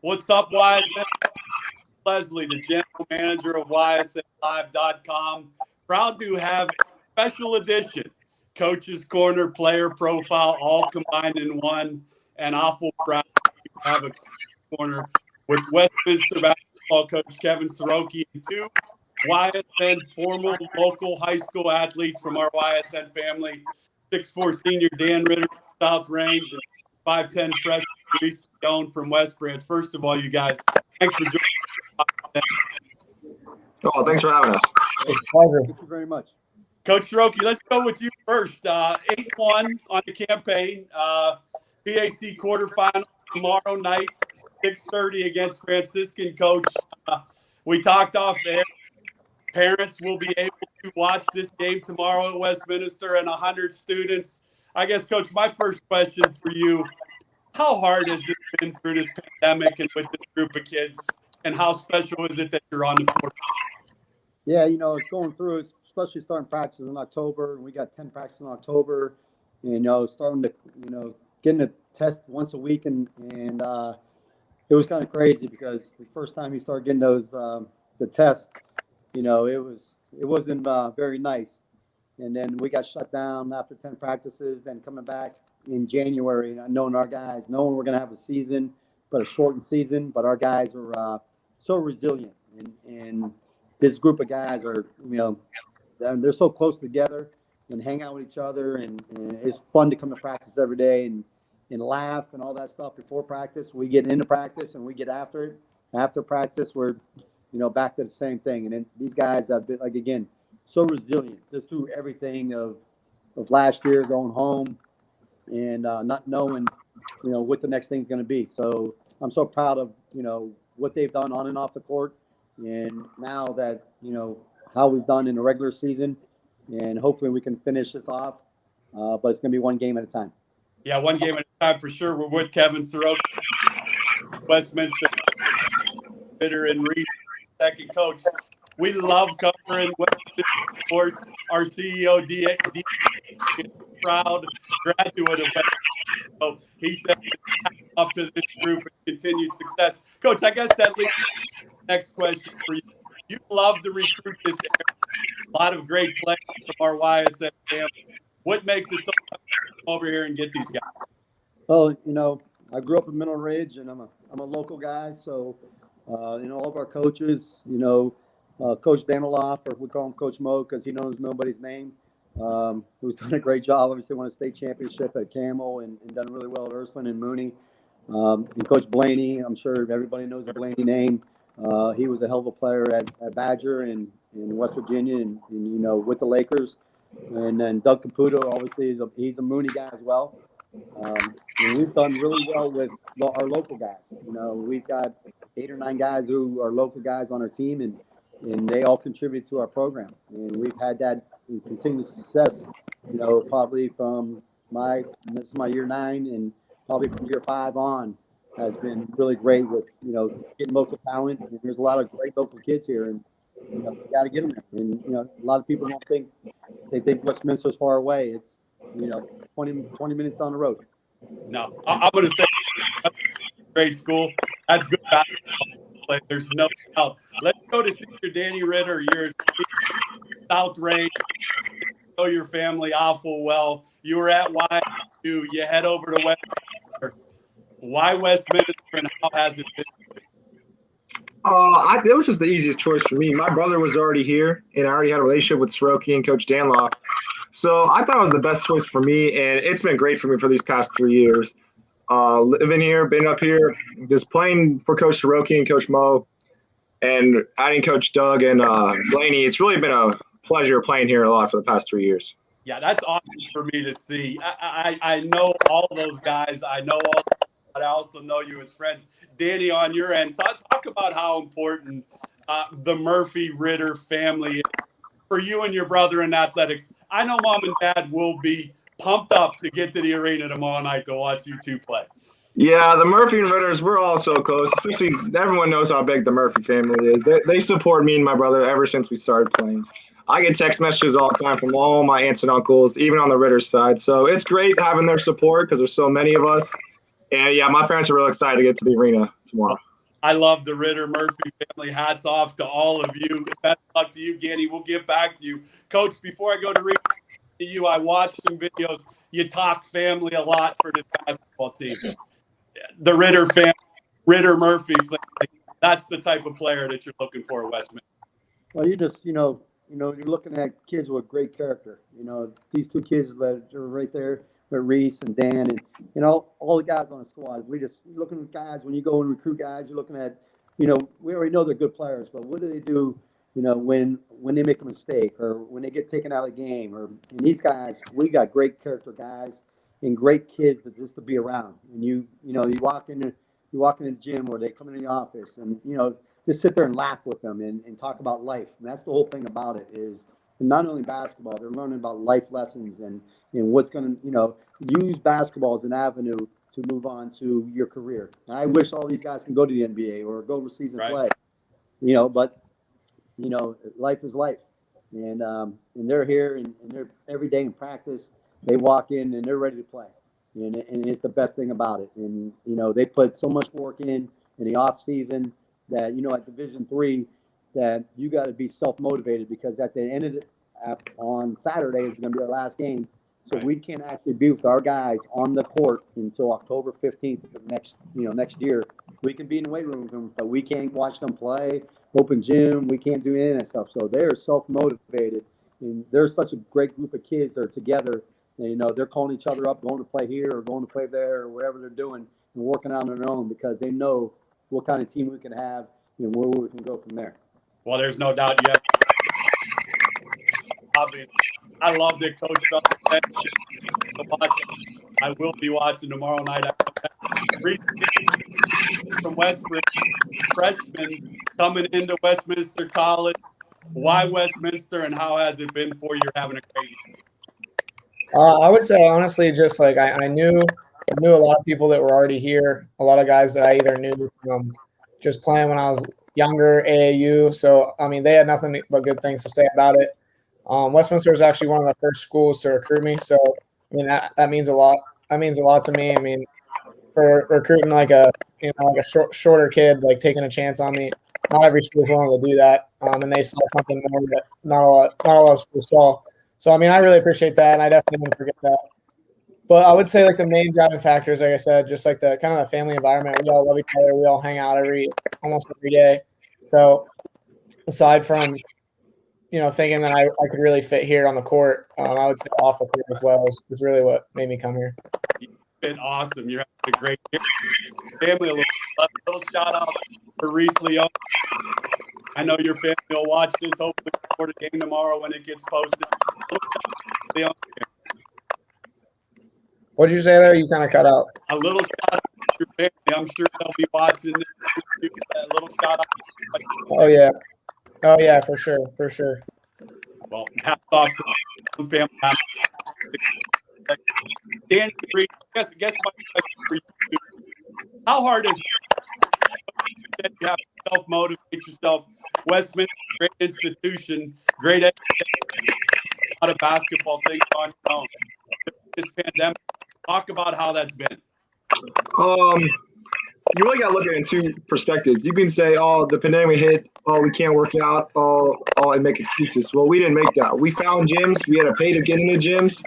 What's up, YSN? Leslie, the general manager of YSNLive.com. Proud to have a special edition, Coach's Corner, Player Profile, all combined in one. And awful proud to have a corner with Westminster basketball coach Kevin Siroki and two YSN former local high school athletes from our YSN family, 6'4" senior Dan Ritter from South Range and 5'10" freshman Reese Leone from West Branch. First of all, you guys, thanks for joining us. Oh, thanks for having us. Pleasure. Thank you very much. Coach Siroki, let's go with you first. 8-1 on the campaign. PAC quarterfinal tomorrow night, 6:30 against Franciscan. Coach, we talked off air. Parents will be able to watch this game tomorrow at Westminster and 100 students. I guess, Coach, my first question for you, how hard has it been through this pandemic and with this group of kids, and how special is it that you're on the floor? Yeah, it's going through it, especially starting practices in October. We got 10 practices in October, and, starting to, getting a test once a week. And it was kind of crazy because the first time you started getting those, the test, it wasn't very nice. And then we got shut down after 10 practices, then coming back in January, knowing our guys, knowing we're going to have a season, but a shortened season, but our guys are so resilient. And this group of guys are, they're so close together and hang out with each other. And it's fun to come to practice every day and laugh and all that stuff before practice. We get into practice and we get after it. After practice, we're, back to the same thing. And then these guys have been, again, so resilient just through everything of last year, going home and not knowing, what the next thing's going to be. So I'm so proud of, what they've done on and off the court. And now that, how we've done in the regular season, and hopefully we can finish this off. But it's going to be one game at a time. Yeah, one game at a time for sure. We're with Kevin Siroki, Westminster Ritter and Reese, second coach. We love covering Westminster sports. Our CEO, D, is proud graduate of Westminster. So he said off to this group and continued success. Coach, I guess that leads to the next question for you. You love to recruit this area. A lot of great players from our YSN family. What makes it so fun to come over here and get these guys? Well, I grew up in Middle Ridge, and I'm a local guy. So, all of our coaches, Coach Daniloff, or we call him Coach Mo because he knows nobody's name, who's done a great job. Obviously, won a state championship at Camel and done really well at Ursuline and Mooney. And Coach Blaney, I'm sure everybody knows the Blaney name. He was a hell of a player at Badger and in West Virginia and with the Lakers. And then Doug Caputo, obviously, he's a Mooney guy as well. And we've done really well with our local guys. We've got 8 or 9 guys who are local guys on our team, and they all contribute to our program. And we've had that continued success, probably from this is my year 9, and probably from year 5 on has been really great with, getting local talent. And there's a lot of great local kids here, and you got to get them there. And, a lot of people don't think, they think Westminster's far away. It's, 20 minutes down the road. No, I'm going to say great school. That's good basketball. There's no doubt. Let's go to Senior Danny Ritter. You're South Range. You know your family awful well. You were at YSU. You head over to Westminster. Why Westminster, and how has it been? It was just the easiest choice for me. My brother was already here, and I already had a relationship with Siroki and Coach Danloff. So I thought it was the best choice for me, and it's been great for me for these past 3 years. Living here, been up here, just playing for Coach Siroki and Coach Mo, and adding Coach Doug and Blaney. It's really been a pleasure playing here a lot for the past 3 years. Yeah, that's awesome for me to see. I know all those guys. I know all, but I also know you as friends. Danny, on your end, talk about how important the Murphy Ritter family is for you and your brother in athletics. I know Mom and Dad will be pumped up to get to the arena tomorrow night to watch you two play. Yeah, the Murphy and Ritters, we're all so close. Especially, everyone knows how big the Murphy family is. They support me and my brother ever since we started playing. I get text messages all the time from all my aunts and uncles, even on the Ritters side. So it's great having their support because there's so many of us. And, yeah, my parents are real excited to get to the arena tomorrow. I love the Ritter Murphy family. Hats off to all of you. Best luck to you, Ganny. We'll get back to you. Coach, before I go to you, I watched some videos. You talk family a lot for this basketball team. The Ritter family, Ritter Murphy family, that's the type of player that you're looking for at Westminster. Well, you just, you're looking at kids with great character. These two kids that are right there, Reese and Dan, and all the guys on the squad. You're looking at guys, when you go and recruit guys, you're looking at, we already know they're good players, but what do they do, when they make a mistake or when they get taken out of the game? And these guys, we got great character guys and great kids just to be around. And you walk in the gym or they come into the office and, just sit there and laugh with them and talk about life. And that's the whole thing about it is not only basketball, they're learning about life lessons and what's going to, use basketball as an avenue to move on to your career. And I wish all these guys can go to the NBA or go overseas and play, but, life is life. And they're here and they're every day in practice. They walk in and they're ready to play. And it's the best thing about it. And, they put so much work in the off season that, at Division III, that you got to be self-motivated because at the end of on Saturday is going to be our last game. So we can't actually be with our guys on the court until October 15th of next year. We can be in the weight room with them, but we can't watch them play, open gym. We can't do any of that stuff. So they're self-motivated. And there's such a great group of kids that are together. And, they're calling each other up, going to play here or going to play there or whatever they're doing and working out on their own because they know what kind of team we can have and where we can go from there. Well, there's no doubt you have. Obviously, I loved it, Coach. I will be watching tomorrow night. From Westminster, freshman coming into Westminster College. Why Westminster, and how has it been for you? You're having a great year. I would say honestly, just like I knew a lot of people that were already here. A lot of guys that I either knew from just playing when I was younger, AAU. So I mean, they had nothing but good things to say about it. Westminster is actually one of the first schools to recruit me. So I mean that means a lot. That means a lot to me. I mean, for recruiting like a shorter kid, like taking a chance on me. Not every school is willing to do that, and they saw something more that not a lot of schools saw. So I mean, I really appreciate that, and I definitely wouldn't forget that. But I would say like the main driving factors, like I said, just like the kind of the family environment. We all love each other. We all hang out almost every day. So aside from thinking that I could really fit here on the court, I would say off the court as well was really what made me come here. You've been awesome. You're having a great year. Family, a little shout out for Reese Leone. I know your family will watch this. Hopefully, before the game tomorrow when it gets posted. What did you say there? You kind of cut out. A little shout out to your family. I'm sure they'll be watching this. A little shout out. Oh yeah, for sure. Well, hats off to the family. Dan, I guess my question for you: how hard is it? You have to self-motivate yourself. Westminster, great institution, great education, a lot of basketball things on your own. This pandemic, talk about how that's been. You really got to look at it in two perspectives. You can say, "Oh, the pandemic hit. Oh, we can't work out. Oh," and make excuses. Well, we didn't make that. We found gyms. We had to pay to get into gyms,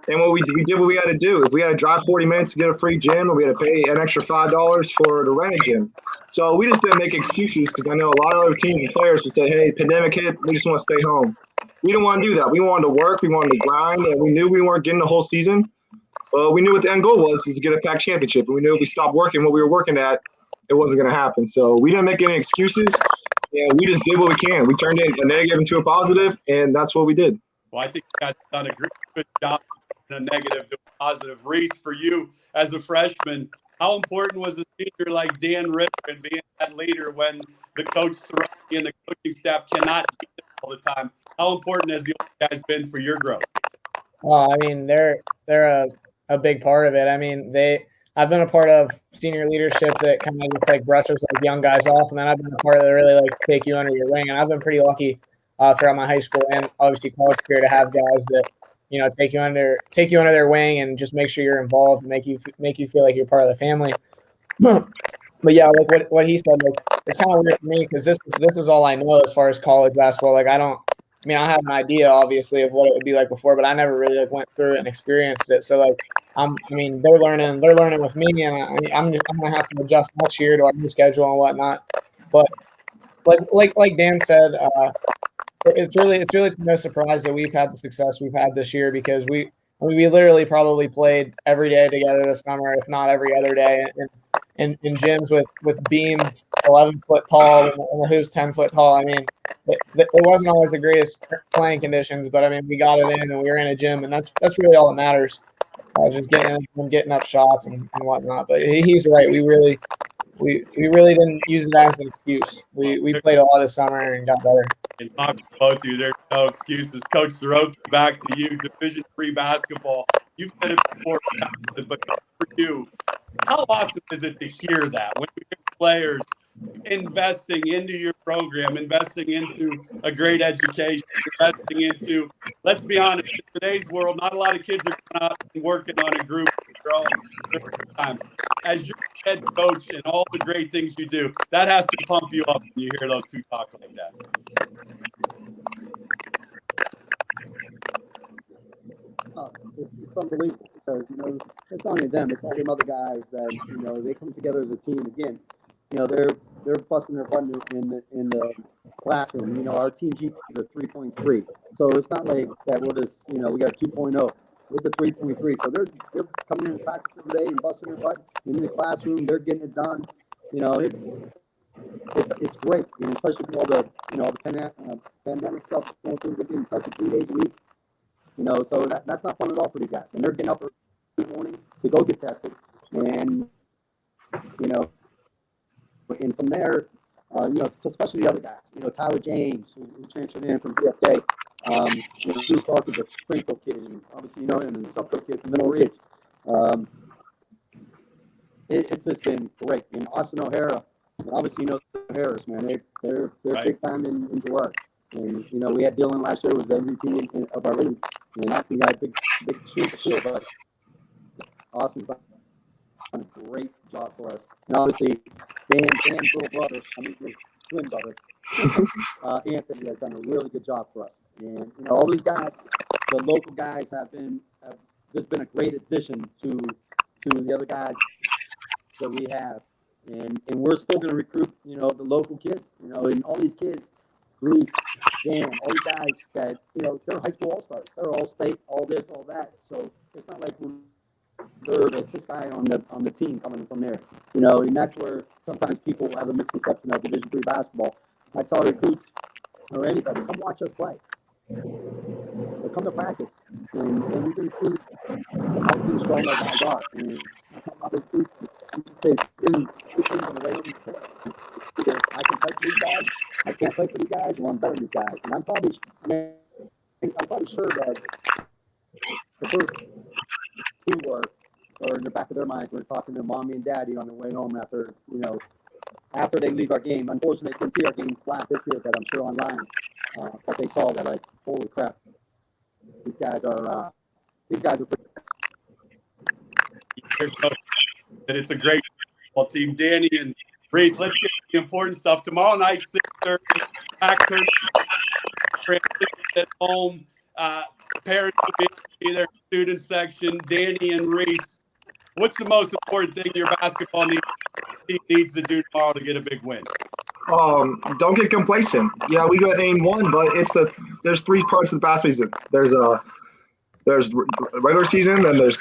and we did what we had to do. If we had to drive 40 minutes to get a free gym, or we had to pay an extra $5 for the rent a gym. So we just didn't make excuses because I know a lot of other teams and players would say, "Hey, pandemic hit. We just want to stay home." We didn't want to do that. We wanted to work. We wanted to grind, and we knew we weren't getting the whole season. We knew what the end goal was, is to get a PAC championship. And we knew if we stopped working what we were working at, it wasn't going to happen. So we didn't make any excuses, and we just did what we can. We turned in a negative into a positive, and that's what we did. Well, I think you guys have done a good job from a negative to a positive. Reese, for you as a freshman, how important was a senior like Dan Ritter and being that leader when the coach Siroki and the coaching staff cannot do it all the time? How important has the old guys been for your growth? Well, I mean, they're a big part of it. I mean, I've been a part of senior leadership that kind of just like brushes like young guys off, and then I've been a part of that really like take you under your wing. And I've been pretty lucky throughout my high school and obviously college career to have guys that take you under their wing and just make sure you're involved and make you feel like you're part of the family. but yeah, like what he said, like it's kind of weird for me because this is all I know as far as college basketball. Like I have an idea obviously of what it would be like before, but I never really like went through it and experienced it. So like they're learning with me, and I'm gonna have to adjust next year to our new schedule and whatnot. But like Dan said, it's really no surprise that we've had the success we've had this year because we literally probably played every day together this summer, if not every other day, in gyms with beams 11 foot tall and the hoops 10 foot tall. I mean, it wasn't always the greatest playing conditions, but I mean, we got it in and we were in a gym, and that's really all that matters. Just getting up shots and whatnot. But he's right. We really didn't use it as an excuse. We played a lot this summer and got better. And talk to both of you, there's no excuses. Coach Siroki, back to you. Division III basketball. You've said it before, but for you, how awesome is it to hear that when you hear players investing into your program, investing into a great education, investing into, let's be honest, in today's world, not a lot of kids are going out and working on a group of their own times. As your head coach and all the great things you do, that has to pump you up when you hear those two talk like that. It's unbelievable because, it's not only them, it's all them other guys that, they come together as a team. Again, they're busting their butt in the classroom. Our team GPs are 3.3. So it's not like that we're just, we got 2.0. It's a 3.3. So they're coming in practice every day and busting their butt. And in the classroom, they're getting it done. It's great, especially with all the pandemic stuff going through. They're getting tested 3 days a week. So that's not fun at all for these guys. And they're getting up every morning to go get tested. And, and from there, especially the other guys, Tyler James, who transferred in from PFK, Drew Clark is a Springfield kid, and obviously, him and the Suffolk kid from Middle Ridge. It's just been great. And Austin O'Hara, obviously, O'Hara's, man, they're right. Big time in Girard. And, we had Dylan last year, was the MVP of our league. And I think I had big shoes to fill, but Austin's done a great job for us. And obviously, Dan's little brother, his twin brother, Anthony, has done a really good job for us. And, all these guys, the local guys have just been a great addition to the other guys that we have. And we're still going to recruit, the local kids, and all these kids, Reese, Dan, all these guys that, they're high school all-stars. They're all state, all this, all that. So it's not like they're the sixth guy on the team coming from there. And that's where sometimes people have a misconception of Division III basketball. I tell recruits or anybody, come watch us play. Or come to practice. And you can see how strong our guys are. And other recruits say, I can play for these guys. I can't play for these guys, or I'm better than these guys. And I'm probably sure that the first two are in the back of their minds. We're talking to mommy and daddy on their way home after they leave our game. Unfortunately, they couldn't see our game live this year, but I'm sure online. But they saw that, like, holy crap, these guys are pretty. And it's a great football team. Danny and Reese, let's get the important stuff. Tomorrow night, 6:30, PAC Tournament, Franciscan at home. Parents will be there, student section. Danny and Reese, what's the most important thing your basketball team needs to do tomorrow to get a big win? Don't get complacent. Yeah, we got named one, but there's three parts of the basketball season. There's regular season, then there's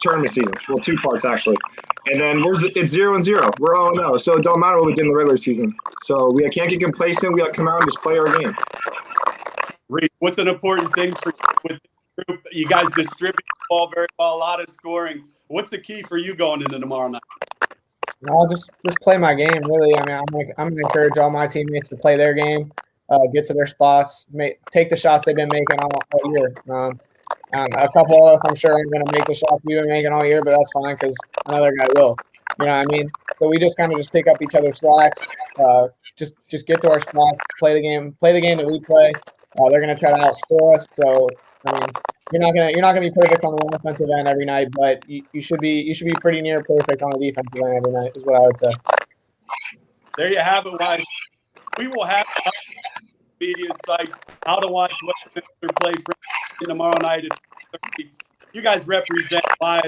tournament season. Well, two parts actually, and then it's 0-0. We're 0-0, so it don't matter what we did in the regular season. So we can't get complacent. We got to come out and just play our game. Reese, what's an important thing for you with the group? You guys distribute the ball very well, a lot of scoring. What's the key for you going into tomorrow night? I'll just play my game, really. I mean, I'm going to encourage all my teammates to play their game, get to their spots, take the shots they've been making all year. A couple of us, I'm sure, aren't going to make the shots we've been making all year, but that's fine because another guy will. You know what I mean? So we just kind of just pick up each other's slacks, just get to our spots, play the game that we play. They're going to try to outscore us. So, I mean, you're not gonna be perfect on the offensive end every night, but you should be pretty near perfect on the defensive end every night, is what I would say. There you have it, guys. We will have media sites how to watch Westminster play Franciscan tomorrow night at 6:30. You guys represent Wise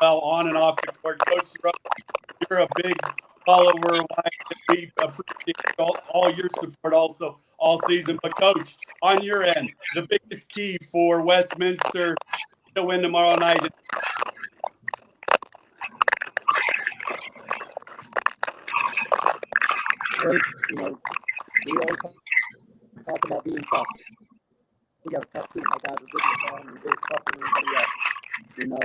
well on and off the court. Coach Siroki, you're a big follower of Wise. We appreciate all your support also all season. But Coach, on your end, the biggest key for Westminster to win tomorrow night. You know, we always talk about being tough. We got a tough team. My guys are good at the and they're tough than anybody else. You know,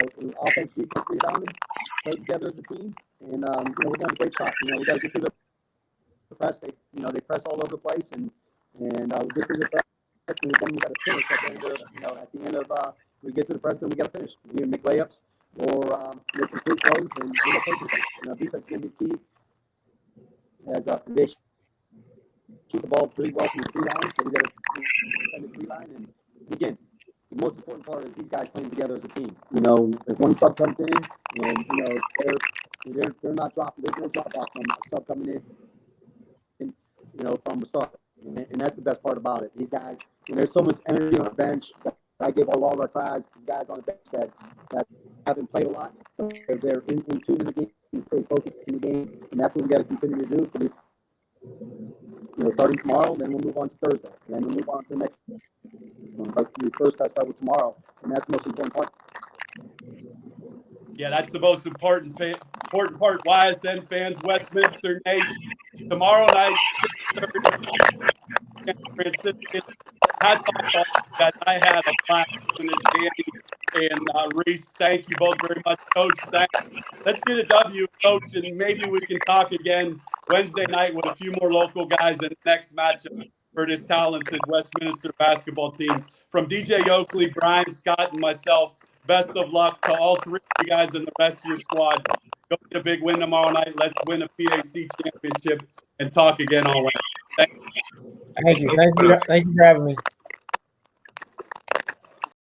offense, defense, rebounding, play together as a team, and you know, we're doing a great shot. You know, we got to get through the press. They press all over the place, and we get through the press, and then we got to finish at the end of, at the end of we get through the press, and we got to finish. We make layups or make complete throws, and we got to play defense. You know, defense is going to be key as they shoot the ball pretty well from the 3 line, so we got to defend the 3 line. And again, the most important part is these guys playing together as a team. You know, if one sub comes in, and they're not dropping, there's no drop off from a sub coming in, and from the start. And that's the best part about it. These guys, there's so much energy on the bench. I give all of our guys on the bench that haven't played a lot. They're in tune in the game, and stay focused in the game, and that's what we got to continue to do for this. Starting tomorrow, then we'll move on to Thursday, and then we'll move on to the next one. But we first got to start with tomorrow, and that's the most important part. Yeah, that's the most important part. YSN fans, Westminster Nation, tomorrow night, 6:30. Franciscan. I had a blast in this Danny and Reese. Thank you both very much, Coach. Let's get a W, Coach, and maybe we can talk again Wednesday night with a few more local guys in the next matchup for this talented Westminster basketball team. From DJ Oakley, Brian, Scott, and myself, best of luck to all 3 of you guys and the rest of your squad. Go get a big win tomorrow night. Let's win a PAC championship and talk again on Wednesday. Thank you. Thank you for having me.